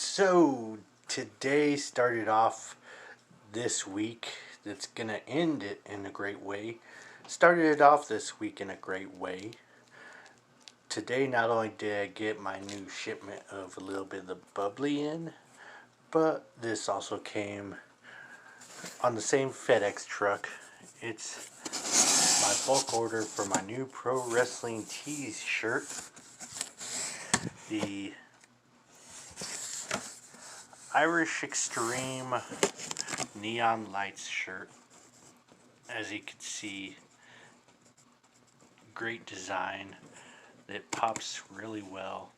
So today started off this week that's gonna end it in a great way. Started it off this week in a great way. Today not only did I get my new shipment of a little bit of the bubbly in, but this also came on the same FedEx truck. It's my bulk order for my new Pro Wrestling Tees shirt. The Irish Xtreme Neon Lights shirt. As you can see, great design that pops really well.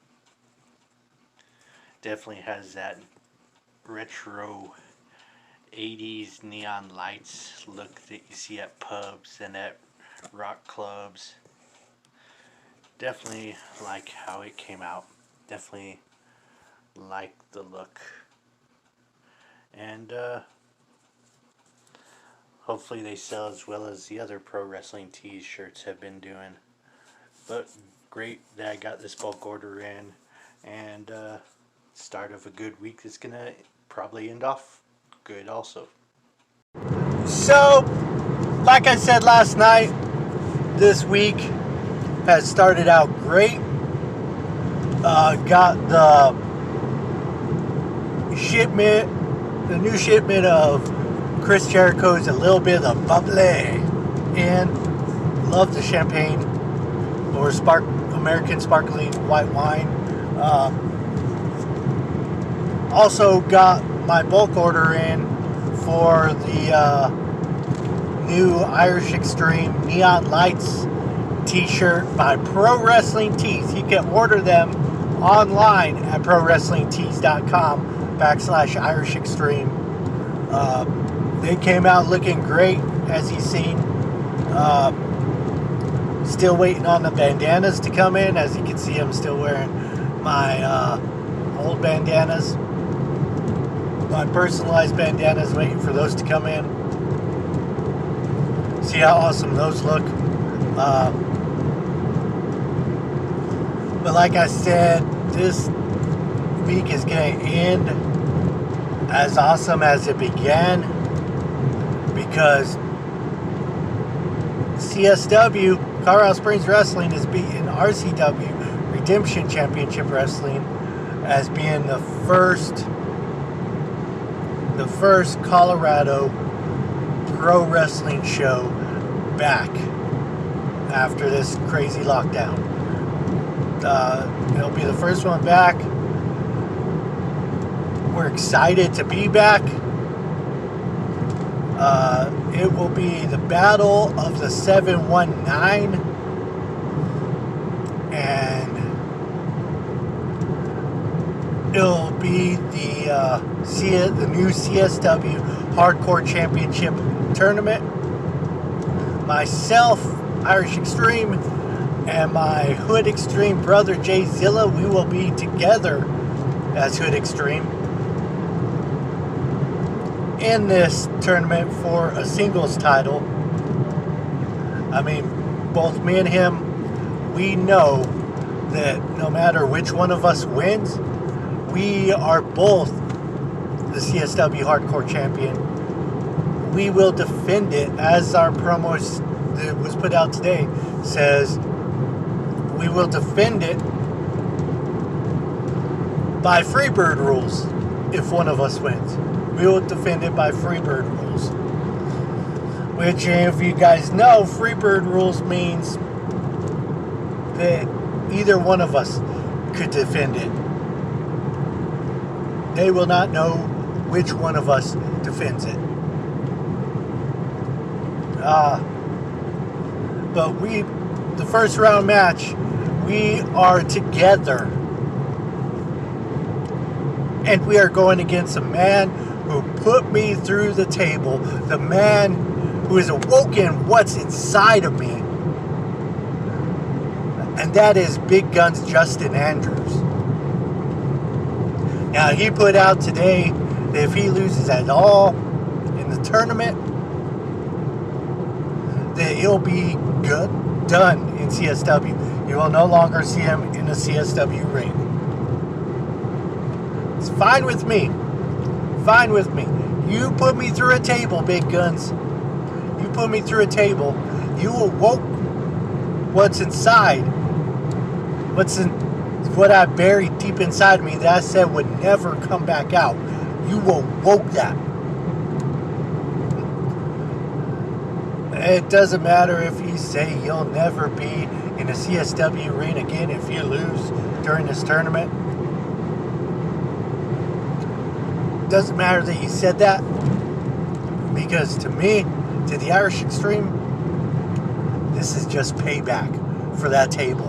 Definitely has that retro 80s neon lights look that you see at pubs and at rock clubs. Definitely like how it came out. Definitely like the look. And hopefully they sell as well as the other Pro Wrestling Tees shirts have been doing. But great that I got this bulk order in, and start of a good week that's gonna probably end off good also. So, like I said last night, this week has started out great. Got the new shipment of Chris Jericho's A Little Bit of Bubbly in. Love the champagne or American sparkling white wine. Also got my bulk order in for the new Irish Xtreme Neon Lights t-shirt by Pro Wrestling Tees. You can order them online at prowrestlingtees.com/Irish Xtreme. They came out looking great, as you've seen. Still waiting on the bandanas to come in. As you can see, I'm still wearing my old bandanas. My personalized bandanas, waiting for those to come in. See how awesome those look. But like I said, this week is going to end as awesome as it began, because CSW, Colorado Springs Wrestling, is beating RCW, Redemption Championship Wrestling, as being the first Colorado pro wrestling show back after this crazy lockdown. It'll be the first one back. We're excited to be back. It will be the Battle of the 719, and it'll be the new CSW Hardcore Championship Tournament. Myself, Irish Xtreme, and my Hood Xtreme brother Jzilla, we will be together as Hood Xtreme in this tournament for a singles title. I mean, both me and him, we know that no matter which one of us wins, we are both the CSW Hardcore champion. We will defend it, as our promo that was put out today says. We will defend it by Freebird rules if one of us wins. We will defend it by Freebird rules. Which, if you guys know, Freebird rules means that either one of us could defend it. They will not know which one of us defends it. But the first round match, we are together. And we are going against a man who put me through the table. The man who has awoken what's inside of me. And that is Big Guns Justin Andrews. Now, he put out today that if he loses at all in the tournament, that he'll be done in CSW. You will no longer see him in the CSW ring. It's fine with me. Fine with me. You put me through a table, big guns. You put me through a table. You awoke what's inside. What I buried deep inside me that I said would never come back out. You awoke that. It doesn't matter if you say you'll never be in a CSW ring again if you lose during this tournament. Doesn't matter that you said that, because to me, to the Irish Xtreme, this is just payback for that table.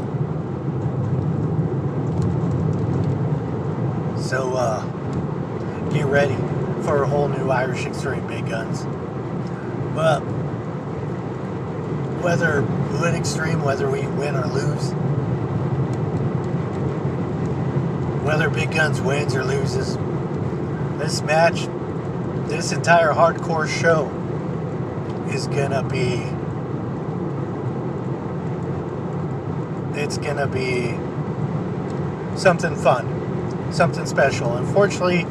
So get ready for a whole new Irish Xtreme, big guns. But whether Wood Xtreme, whether we win or lose, whether Big Guns wins or loses, this match, this entire hardcore show is gonna be, it's gonna be something fun, something special. Unfortunately,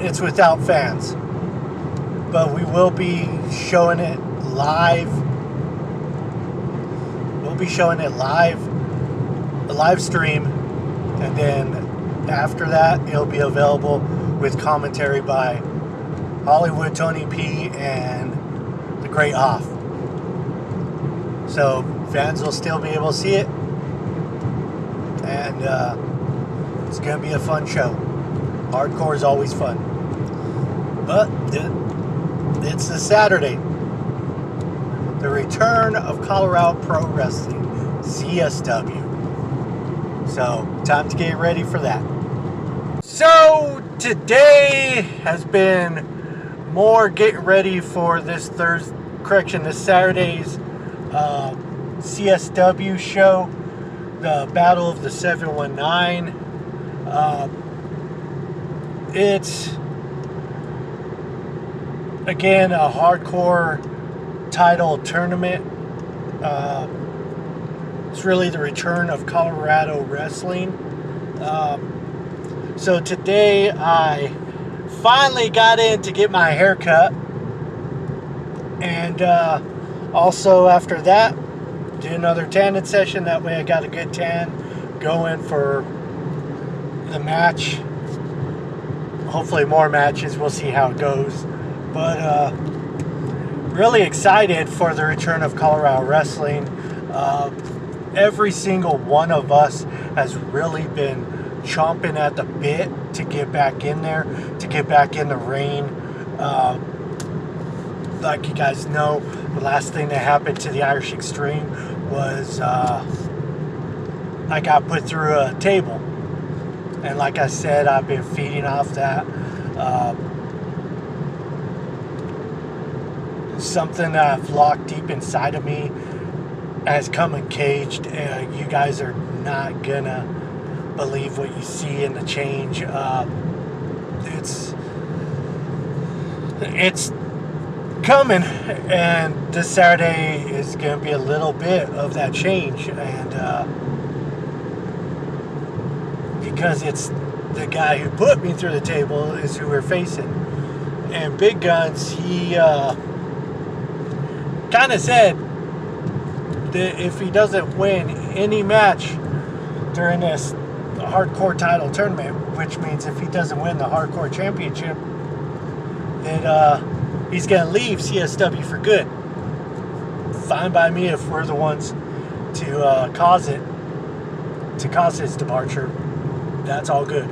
it's without fans, but we will be showing it live. We'll be showing it live, a live stream, and then after that, it'll be available with commentary by Hollywood Tony P and the Great Hoff. So fans will still be able to see it, and it's going to be a fun show. Hardcore is always fun, but it's a Saturday. The return of Colorado Pro Wrestling, CSW. So time to get ready for that. So today has been more getting ready for this this Saturday's CSW show, the Battle of the 719. It's again a hardcore title tournament. It's really the return of Colorado wrestling. So today I finally got in to get my hair cut, and also after that do another tanning session. That way I got a good tan going for the match. Hopefully more matches, we'll see how it goes, but really excited for the return of Colorado wrestling. Every single one of us has really been chomping at the bit to get back in there, to get back in the ring. Like you guys know, the last thing that happened to the Irish Xtreme was I got put through a table, and like I said, I've been feeding off that. Something that I've locked deep inside of me has come encaged. You guys are not gonna believe what you see in the change. It's coming, and this Saturday is gonna be a little bit of that change, and because it's the guy who put me through the table is who we're facing. And Big Guns, he kind of said that if he doesn't win any match during this hardcore title tournament, which means if he doesn't win the hardcore championship, that he's gonna leave CSW for good. Fine by me if we're the ones to cause his departure. That's all good.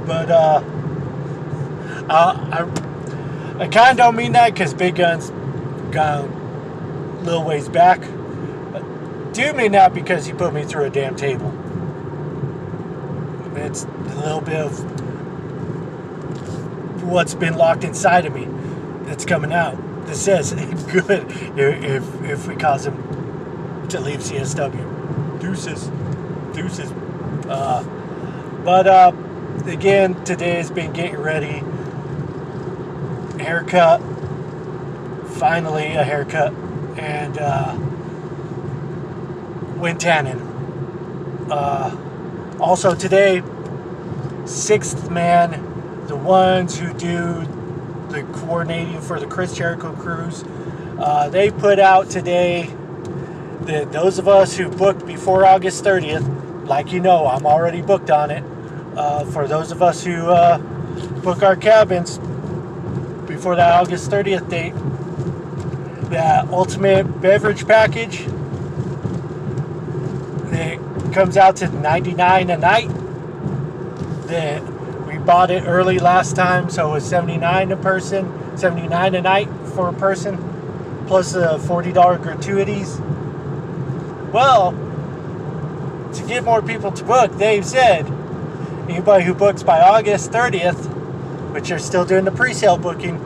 But I kind of don't mean that, because Big Guns got a little ways back. I do mean that because he put me through a damn table. It's a little bit of what's been locked inside of me that's coming out. That says good if we cause him to leave CSW. Deuces. But again, today has been getting ready. Haircut. Finally a haircut. And went tanning. Also today, Sixth Man, the ones who do the coordinating for the Chris Jericho cruise, they put out today that those of us who booked before August 30th, like you know, I'm already booked on it. For those of us who book our cabins before that August 30th date, that ultimate beverage package that comes out to $99 a night. That we bought it early last time, so it was $79 a person, $79 a night for a person, plus the $40 gratuities. Well, to get more people to book, they've said anybody who books by August 30th, which are still doing the pre-sale booking,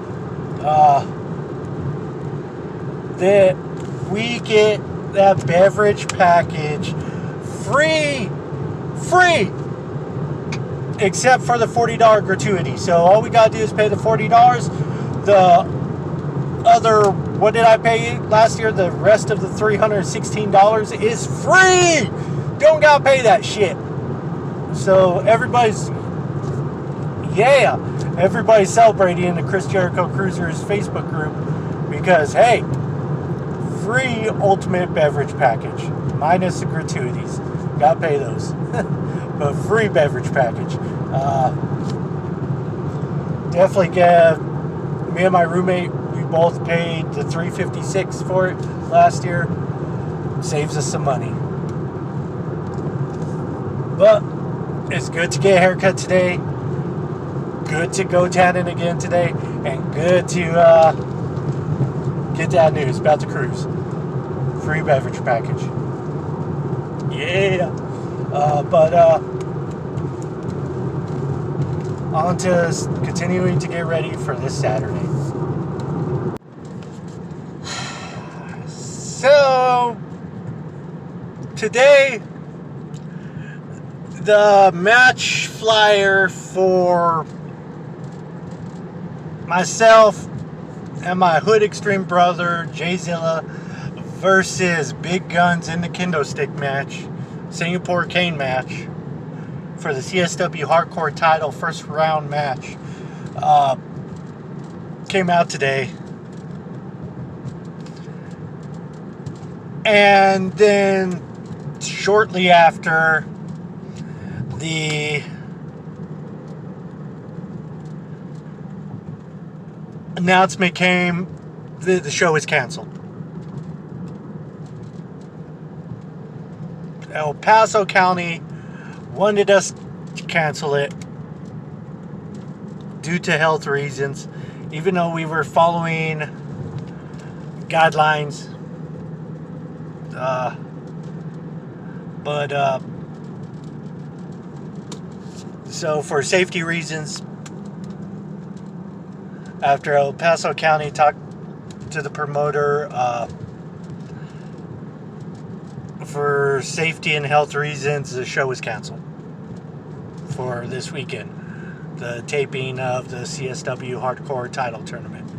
that we get that beverage package free, except for the $40 gratuity. So all we gotta do is pay the $40. The other, what did I pay last year? The rest of the $316 is free. Don't gotta pay that shit. So everybody's celebrating in the Chris Jericho Cruisers Facebook group because, hey, free ultimate beverage package minus the gratuities. Gotta pay those. But free beverage package. Definitely get me and my roommate, we both paid the $356 for it last year. Saves us some money. But it's good to get a haircut today. Good to go tanning again today. And good to get that news about the cruise. Free beverage package. Yeah. On to continuing to get ready for this Saturday. So, today, the match flyer for myself and my Hood Xtreme brother, Jzilla, versus Big Guns in the kendo stick match, Singapore cane match, for the CSW Hardcore title first round match, came out today. And then shortly after, the announcement came that the show is canceled. El Paso County wanted us to cancel it due to health reasons, even though we were following guidelines. So for safety reasons, after El Paso County talked to the promoter, for safety and health reasons, the show was canceled for this weekend. The taping of the CSW Hardcore title tournament.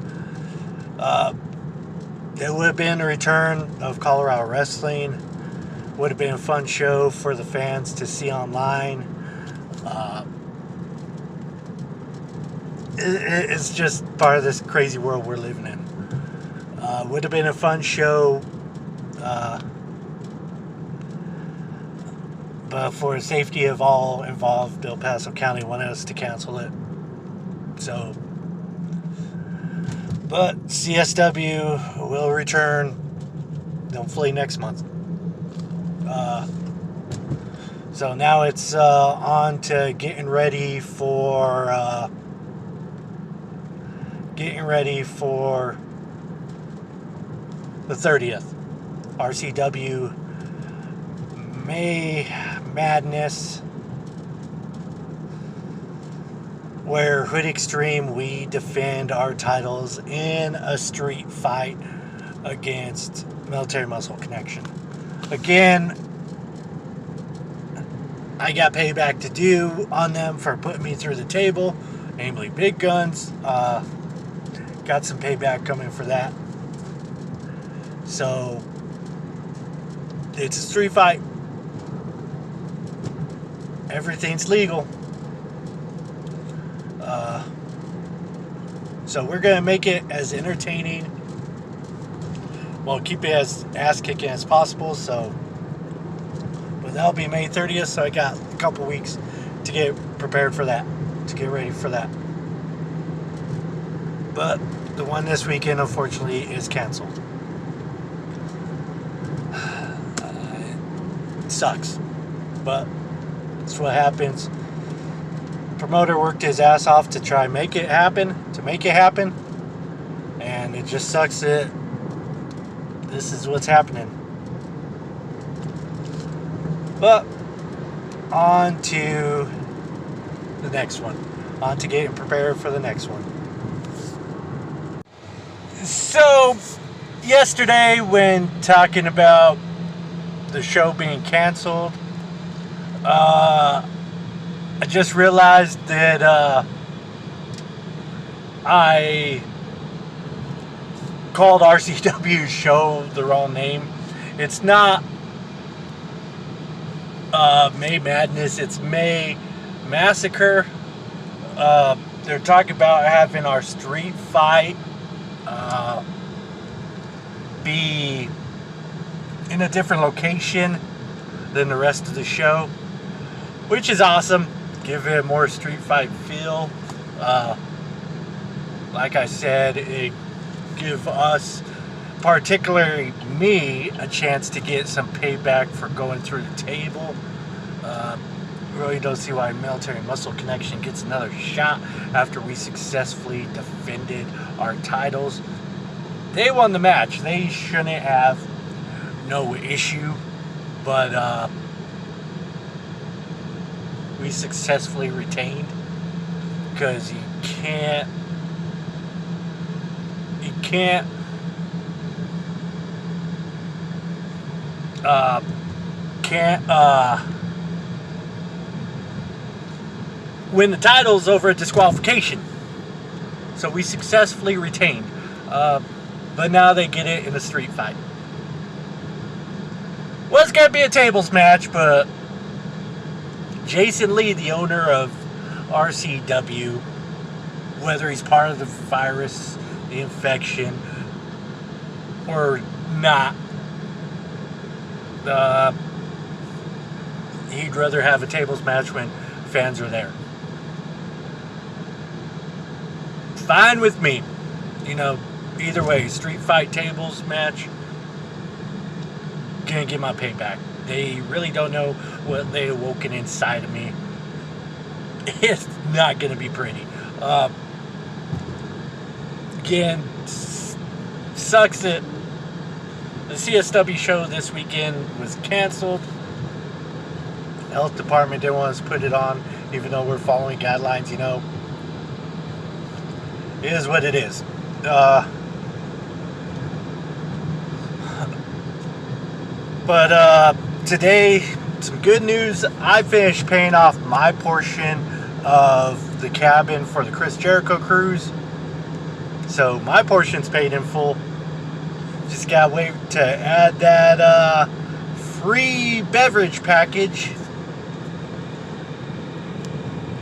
There would have been a return of Colorado wrestling. Would have been a fun show for the fans to see online. It's just part of this crazy world we're living in. Would have been a fun show. But for the safety of all involved, El Paso County wanted us to cancel it. So, but CSW will return hopefully next month. So now it's on to getting ready for the 30th. RCW May Madness, where Hood Xtreme, we defend our titles in a street fight against Military Muscle Connection. Again, I got payback to do on them for putting me through the table, namely Big Guns. Got some payback coming for that. So, it's a street fight. everything's legal. So we're going to make it as entertaining, well, keep it as ass-kicking as possible. So, but that'll be May 30th, so I got a couple weeks to get prepared for that, to get ready for that. But the one this weekend, unfortunately, is canceled. It sucks, but that's what happens. Promoter worked his ass off to try and make it happen, and it just sucks that this is what's happening. But on to the next one. On to getting prepared for the next one. So, yesterday when talking about the show being canceled, I just realized that I called RCW's show the wrong name. It's not May Madness, it's May Massacre. They're talking about having our street fight be in a different location than the rest of the show, which is awesome. Give it a more street fight feel. Like I said, it give us, particularly me, a chance to get some payback for going through the table. Really don't see why Military Muscle Connection gets another shot after we successfully defended our titles. They won the match. They shouldn't have, no issue, but we successfully retained, because you can't win the titles over a disqualification. So we successfully retained, but now they get it in a street fight. Was gonna be a tables match, but Jason Lee, the owner of RCW, whether he's part of the virus, the infection, or not, he'd rather have a tables match when fans are there. Fine with me. You know, either way, street fight, tables match, gonna get my payback. They really don't know what they awoken inside of me. It's not gonna be pretty. Again, sucks that the CSW show this weekend was canceled. The health department didn't want us to put it on, even though we're following guidelines. You know, it is what it is. But today, some good news. I finished paying off my portion of the cabin for the Chris Jericho cruise. So my portion's paid in full. Just gotta wait to add that free beverage package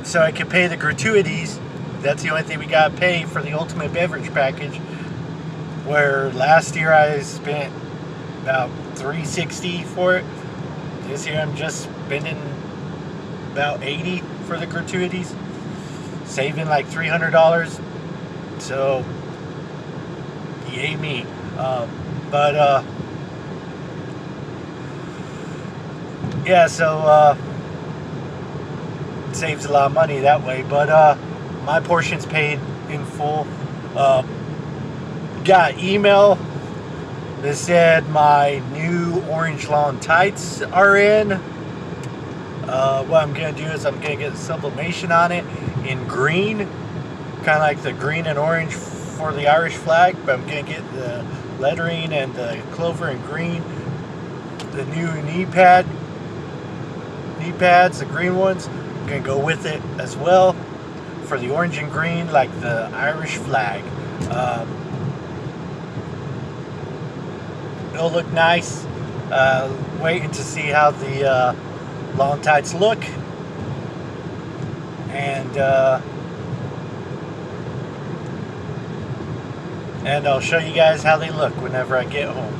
so I can pay the gratuities. That's the only thing we gotta pay for the ultimate beverage package. Where last year I spent about $360 for it. This year I'm just spending about $80 for the gratuities, saving like $300. So, yay me. Yeah, so it saves a lot of money that way. But my portion's paid in full. Got an email that said my new orange lawn tights are in. What I'm going to do is I'm going to get a sublimation on it in green, kind of like the green and orange for the Irish flag, but I'm going to get the lettering and the clover in green. The new knee pads, the green ones, I'm going to go with it as well for the orange and green, like the Irish flag. It'll look nice. Waiting to see how the lawn tights look. and I'll show you guys how they look whenever I get home.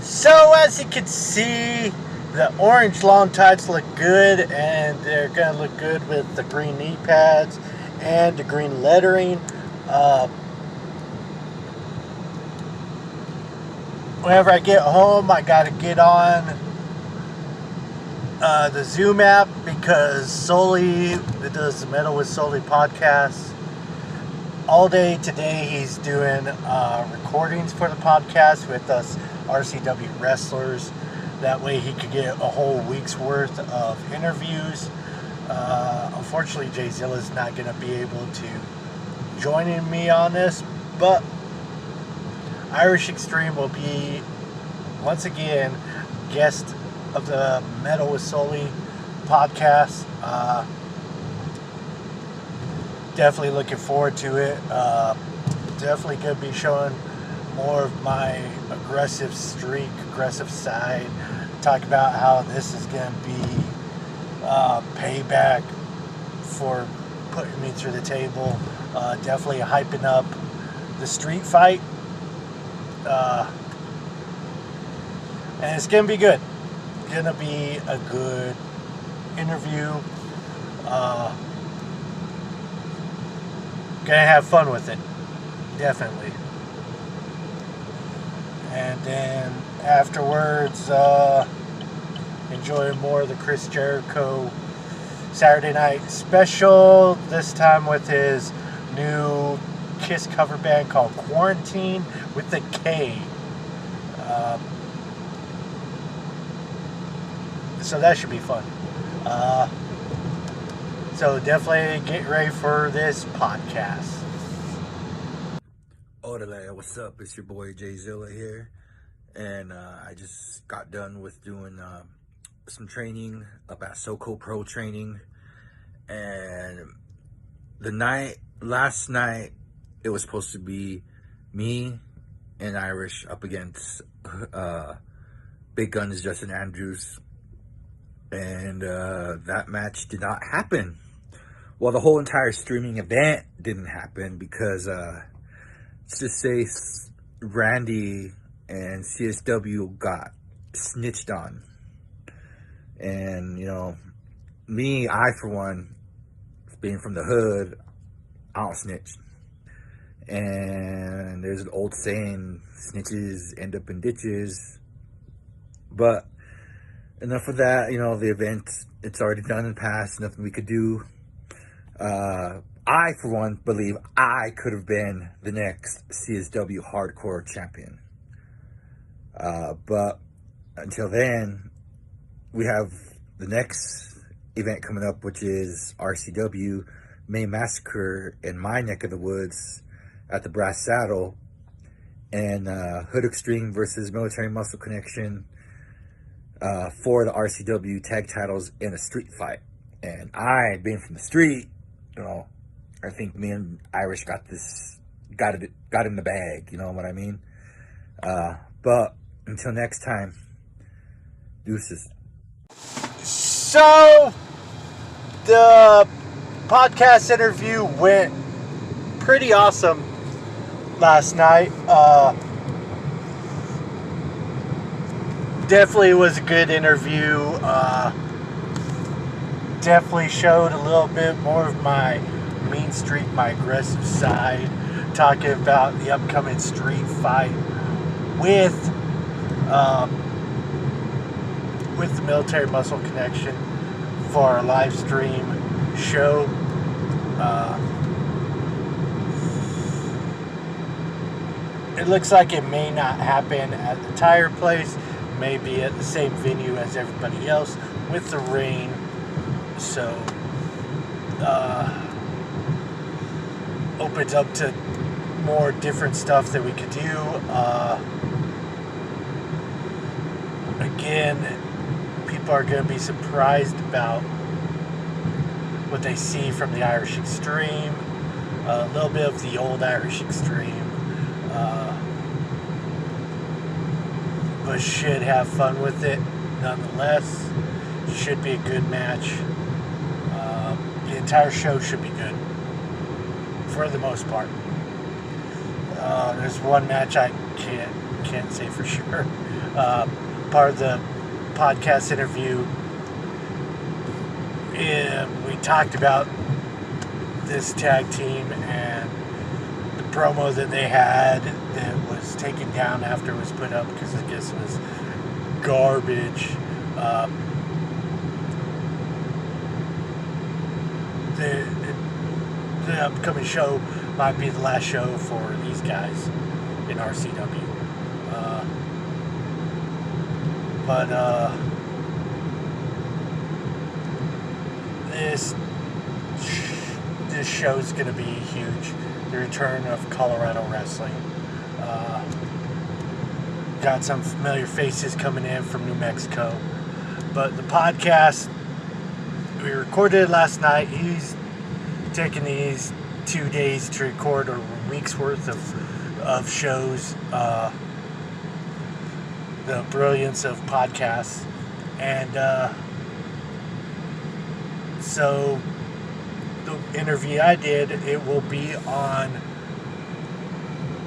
So as you can see, the orange long tights look good, and they're going to look good with the green knee pads and the green lettering. Whenever I get home, I got to get on the Zoom app, because Sully, that does the Metal with Sully podcast, all day today he's doing recordings for the podcast with us RCW wrestlers. That way he could get a whole week's worth of interviews. Unfortunately, Jzilla is not going to be able to join me on this, but Irish Xtreme will be once again guest of the Metal with Sully podcast. Definitely looking forward to it. Definitely going to be showing more of my aggressive streak, aggressive side. Talk about how this is going to be payback for putting me through the table. Definitely hyping up the street fight. And it's going to be good. Going to be a good interview. Going to have fun with it. Definitely. And then afterwards, enjoy more of the Chris Jericho Saturday Night Special. This time with his new Kiss cover band called Quarantine with the K. So that should be fun. So definitely get ready for this podcast. Orderly, what's up? It's your boy Jzilla here, and I just got done with doing some training up at SoCo Pro Training, and last night it was supposed to be me and Irish up against Big Guns Justin Andrews, and that match did not happen. Well, the whole entire streaming event didn't happen because let's just say Randy and CSW got snitched on. And, you know, me, I for one, being from the hood, I don't snitch. And there's an old saying, snitches end up in ditches. But enough of that, you know, the event, it's already done in the past, nothing we could do. I, for one, believe I could have been the next CSW Hardcore champion. But until then, we have the next event coming up, which is RCW May Massacre in my neck of the woods at the Brass Saddle, and Hood Xtreme versus Military Muscle Connection for the RCW tag titles in a street fight. And I, being from the street, you know, I think me and Irish got in the bag, you know what I mean? But until next time, deuces. So, the podcast interview went pretty awesome last night. Definitely was a good interview. Definitely showed a little bit more of my mean streak, my aggressive side, talking about the upcoming street fight with the Military Muscle Connection for our live stream show. It looks like it may not happen at the tire place, may be at the same venue as everybody else with the rain. So, opens up to more different stuff that we could do. Again, people are going to be surprised about what they see from the Irish Xtreme. A little bit of the old Irish Xtreme. But should have fun with it. nonetheless, should be a good match. The entire show should be good, for the most part. There's one match I can't say for sure. Part of the podcast interview, we talked about this tag team and the promo that they had that was taken down after it was put up because I guess it was garbage. The upcoming show might be the last show for these guys in RCW. But this show's going to be huge. The return of Colorado wrestling. Got some familiar faces coming in from New Mexico. But the podcast, we recorded it last night. He's taking these 2 days to record a week's worth of shows. The brilliance of podcasts. And so the interview I did, it will be on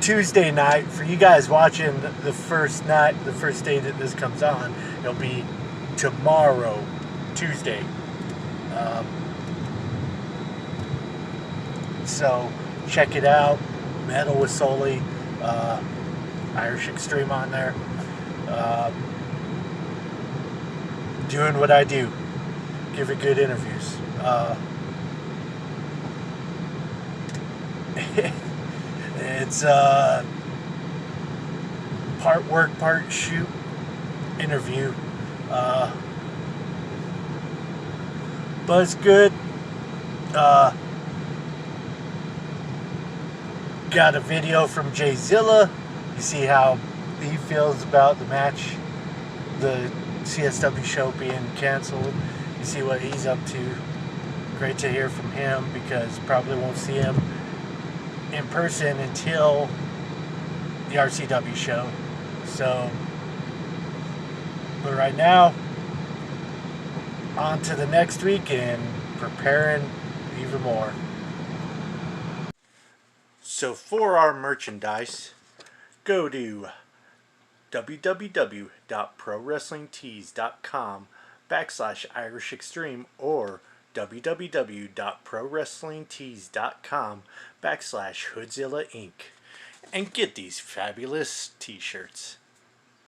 Tuesday night. For you guys watching the first day that this comes on, it'll be tomorrow, Tuesday. So check it out. Metal with Sully, Irish Xtreme on there. Doing what I do, giving good interviews. It's part work, part shoot interview. But it's good. Got a video from Jzilla. You see how he feels about the match, the CSW show being canceled. You see what he's up to. Great to hear from him, because probably won't see him in person until the RCW show. So, but right now, on to the next week and preparing even more. So for our merchandise, go to www.prowrestlingtees.com/Irish Xtreme or www.prowrestlingtees.com/Hood Zilla Inc. and get these fabulous t-shirts.